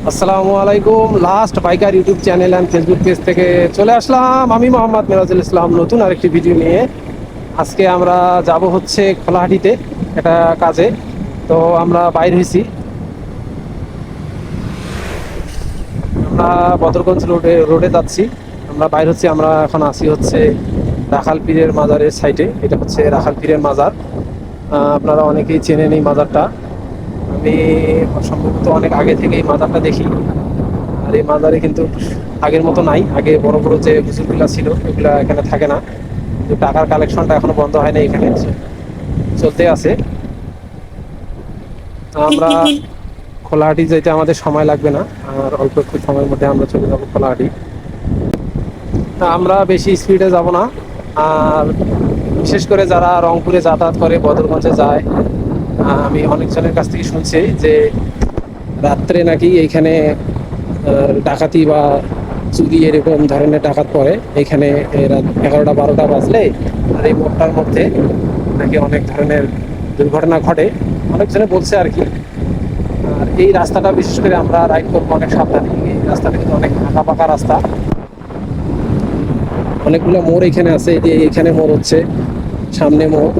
আসসালামু আলাইকুম। Last biker YouTube channel and Facebook page থেকে চলে আসলাম আমি মোহাম্মদ মিরাজুল ইসলাম নতুন আরেকটি ভিডিও নিয়ে। আজকে আমরা যাব হচ্ছে খোলাহাটিতে একটা কাজে। তো আমরা বাইর হয়েছি, আমরা বদরগঞ্জ রোডে যাচ্ছি। আমরা বাইর হচ্ছি, আমরা এখন আসি হচ্ছে রাখাল পীরের মাজারের সাইটে। এটা হচ্ছে রাখাল পীরের মাজার। আপনারা অনেকেই চেনেন এই মাজারটা। আমি সম্ভবত অনেক আগে থেকে এই মাজারটা দেখি। আর এই মাজারে কিন্তু আগের মতো নাই। আগে বড় বড় যে হুজুরগুলা ছিল এগুলা এখানে থাকে না, কিন্তু টাকার কালেকশনটা এখনো বন্ধ হয় না, এখানে চলতে আছে। আমরা খোলাহাটি যেতে আমাদের সময় লাগবে না, আর অল্প একটু সময়ের মধ্যে আমরা চলে যাবো খোলাহাটি। আমরা বেশি স্পিডে যাব না। আর বিশেষ করে যারা রংপুরে যাতায়াত করে, বদরগঞ্জে যায়, আমি অনেকজনের কাছ থেকে শুনছি যে রাত্রে নাকি এইখানে ডাকাতি বা চুরি এরকম ধরনের ডাকাত পড়ে এখানে। রাত 11টা 12টা বাজলে আর এই মোড়টার মধ্যে নাকি অনেক ধরনের দুর্ঘটনা ঘটে, অনেকজনে বলছে আর কি। আর এই রাস্তাটা বিশেষ করে আমরা রাইড করবো অনেক সাবধানে। এই রাস্তাটা কিন্তু অনেক ফাঁকা পাকা রাস্তা, অনেকগুলো মোড় এখানে আছে। এই যে এখানে মোড় হচ্ছে, সামনে মোড়,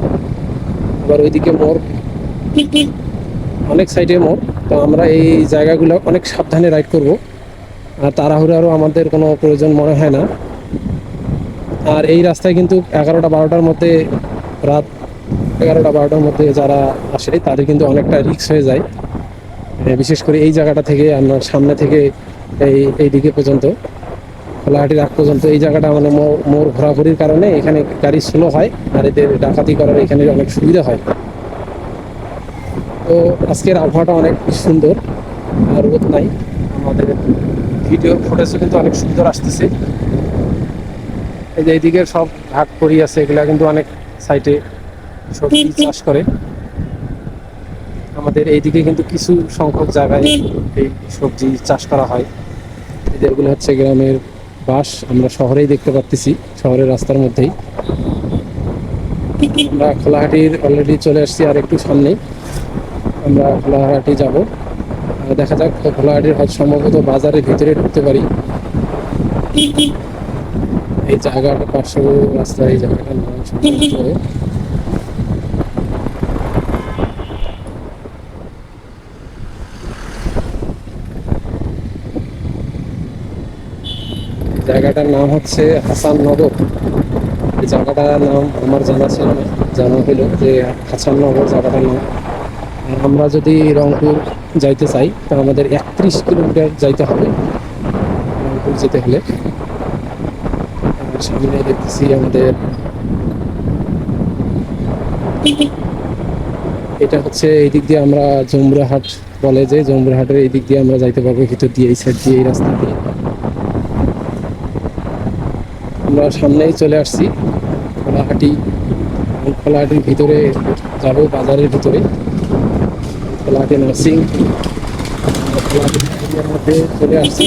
আবার ওইদিকে মোড়, অনেক সাইডে মোড়। তো আমরা এই জায়গাগুলো অনেক সাবধানে রাইড করব, আর তাড়াহুড়ারও আমাদের কোনো প্রয়োজন মনে হয় না। আর এই রাস্তায় কিন্তু 11টা 12টার মধ্যে, রাত 11টা 12টার মধ্যে যারা আসে তাদের কিন্তু অনেকটা রিস্ক হয়ে যায়। বিশেষ করে এই জায়গাটা থেকে আপনার সামনে থেকে এই দিকে পর্যন্ত, খোলাহাটির আগ পর্যন্ত এই জায়গাটা মানে মোড় ঘোরাঘুরির কারণে এখানে গাড়ি স্লো হয়, আর এদের ডাকাতি করার এখানে অনেক সুবিধা হয়। তো আজকের আবহাওয়াটা অনেক সুন্দর, আর রোদ নাই। আমাদের ভিডিও ফুটেজও কিন্তু অনেক সুন্দর আসতেছে। এই যে এইদিকের সব ভাগ করি আছে, এগুলা কিন্তু অনেক সাইটে সবজি চাষ করে। আমাদের এইদিকে কিন্তু কিছু সংখ্যক জায়গায় এই সবজি চাষ করা হয়। এগুলো হচ্ছে গ্রামের বাস, আমরা শহরেই দেখতে পাচ্ছি, শহরের রাস্তার মধ্যেই। আমরা খোলাহাটির অলরেডি চলে আসছি, আর একটু সামনেই আমরা খোলাহাটি যাব। দেখা যাক, খোলাহাটির হয়তো সম্ভবত বাজারের ভিতরে ঢুকতে পারি। এই জায়গাটা পার্শ্ব রাস্তা, এই জায়গাটার নাম সম্ভবত জায়গাটার নাম হচ্ছে হাসাননগর। এই জায়গাটার নাম আমার জানা ছিল না, জানা হলো যে হাসাননগর জায়গাটার নাম। আর আমরা যদি রংপুর যাইতে চাই তো আমাদের 31 কিলোমিটার যাইতে হবে রংপুর যেতে হলে। আর সামনে দেখতেছি আমাদের, এটা হচ্ছে এই দিক দিয়ে আমরা জমুরাহাট বলে, যে জমুরাহাটের এই দিক দিয়ে আমরা যাইতে পারবো ভিতর দিয়ে, এই সাইড দিয়ে, এই রাস্তা দিয়ে। আমরা সামনেই চলে আসছি খোলাহাটি। খোলাহাটির ভিতরে যাব, বাজারের ভিতরে, খোলাহাটি নার্সিং, খোলাহাটি নার্সিংয়ের মধ্যে চলে আসছি।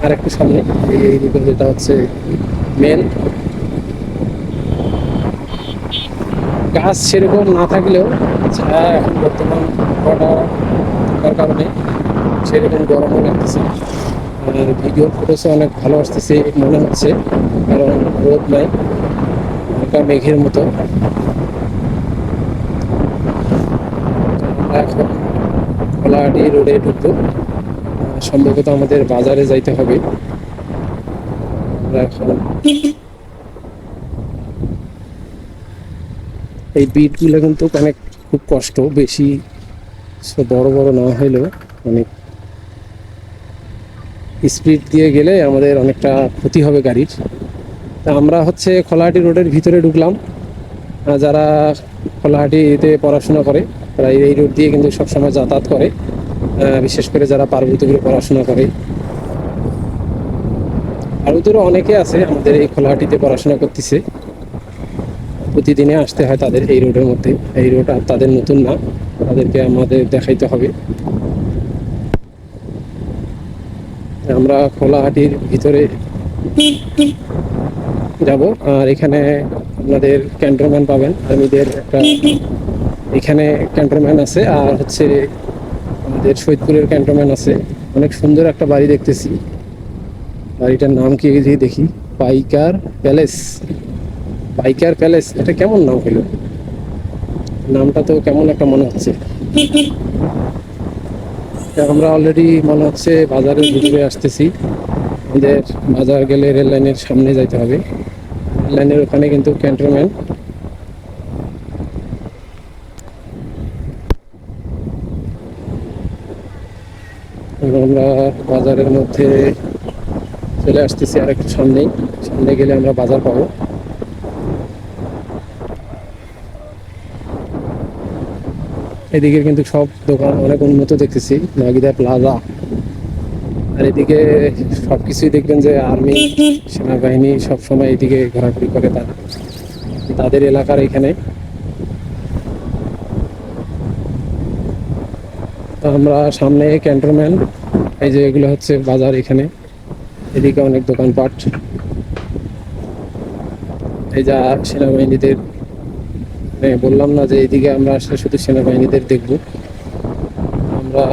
আর একটু সামনে এই দিকে যেটা হচ্ছে মেন। গাছ সেরকম না থাকলেও ছায়া এখন বর্তমান আবহাওয়াটা থাকার কারণে সেরকম গরমও লাগতেছে। আর ভিডিও ফুটেজও অনেক ভালো আসতেছে মনে হচ্ছে, কারণ রোদ নাই, হালকা মেঘের মতো। আমরা এখন খোলাহাটি রোডে ঢুকবো, সম্ভবত আমাদের বাজারে যাইতে হবে। আমরা এখন এই বিটগুলো কিন্তু অনেক খুব কষ্ট, বেশি বড় বড় না হলেও অনেক স্পিড দিয়ে গেলে আমাদের অনেকটা ক্ষতি হবে গাড়ির। তা আমরা হচ্ছে খোলাহাটি রোডের ভিতরে ঢুকলাম। যারা খোলাহাটিতে পড়াশোনা করে তারা এই রোড দিয়ে কিন্তু সবসময় যাতায়াত করে, বিশেষ করে যারা পার্বতীপুরে পড়াশোনা করে। পার্বতীপুরে অনেকে আছে আমাদের এই খোলাহাটিতে পড়াশোনা করতেছে, প্রতিদিনে আসতে হয় তাদের এই রোডের মধ্যে। এই রোড আর তাদের নতুন না, তাদেরকে আমাদের দেখাইতে হবে। আমরা খোলাহাটির ভিতরে যাব, আর এখানে আপনাদের ক্যান্টনমেন্ট পাবেন, আর্মিদের একটা এখানে ক্যান্টনমেন্ট আছে। আর হচ্ছে এদের সৈয়দপুরের ক্যান্টনমেন্ট আছে। অনেক সুন্দর একটা বাড়ি দেখতেছি। বাড়িটার নাম কি যদি দেখি, পাইকার প্যালেস। পাইকার প্যালেস, এটা কেমন নাম হলো? নামটা তো কেমন একটা মনে হচ্ছে। আমরা অলরেডি মনে হচ্ছে বাজারের ভিতরে আসতেছি। আমাদের বাজার গেলে রেল লাইনের সামনে যাইতে হবে। রেল লাইনের ওখানে কিন্তু ক্যান্টনমেন্ট। আমরা বাজারের মধ্যে চলে আসতেছি, আর একটু সামনেই। সামনে গেলে আমরা বাজার পাবো। এদিকে কিন্তু সব দোকান অনেক উন্নত দেখতেছি, নাগিদা প্লাজা। আর এদিকে সবকিছুই দেখবেন যে আর্মি, সেনাবাহিনী সব সময় এদিকে ঘোরাঘুরি করে, তাদের এলাকার এখানে। তো আমরা সামনে ক্যান্টনমেন্ট, এই যে এগুলো হচ্ছে বাজার এখানে। এদিকে অনেক দোকানপাট। এই যা সেনাবাহিনীদের, বললাম না যে এইদিকে আমরা আসলে শুধু সেনাবাহিনীদের দেখব। আমরা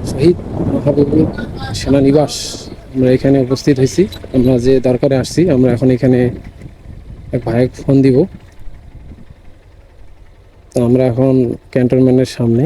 শহীদ মাহবুবুর সেনানিবাস, আমরা এখানে উপস্থিত হয়েছি। আমরা যে দরকারে আসছি, আমরা এখন এখানে এক ভাইকে ফোন দিব। তো আমরা এখন ক্যান্টনমেন্টের সামনে।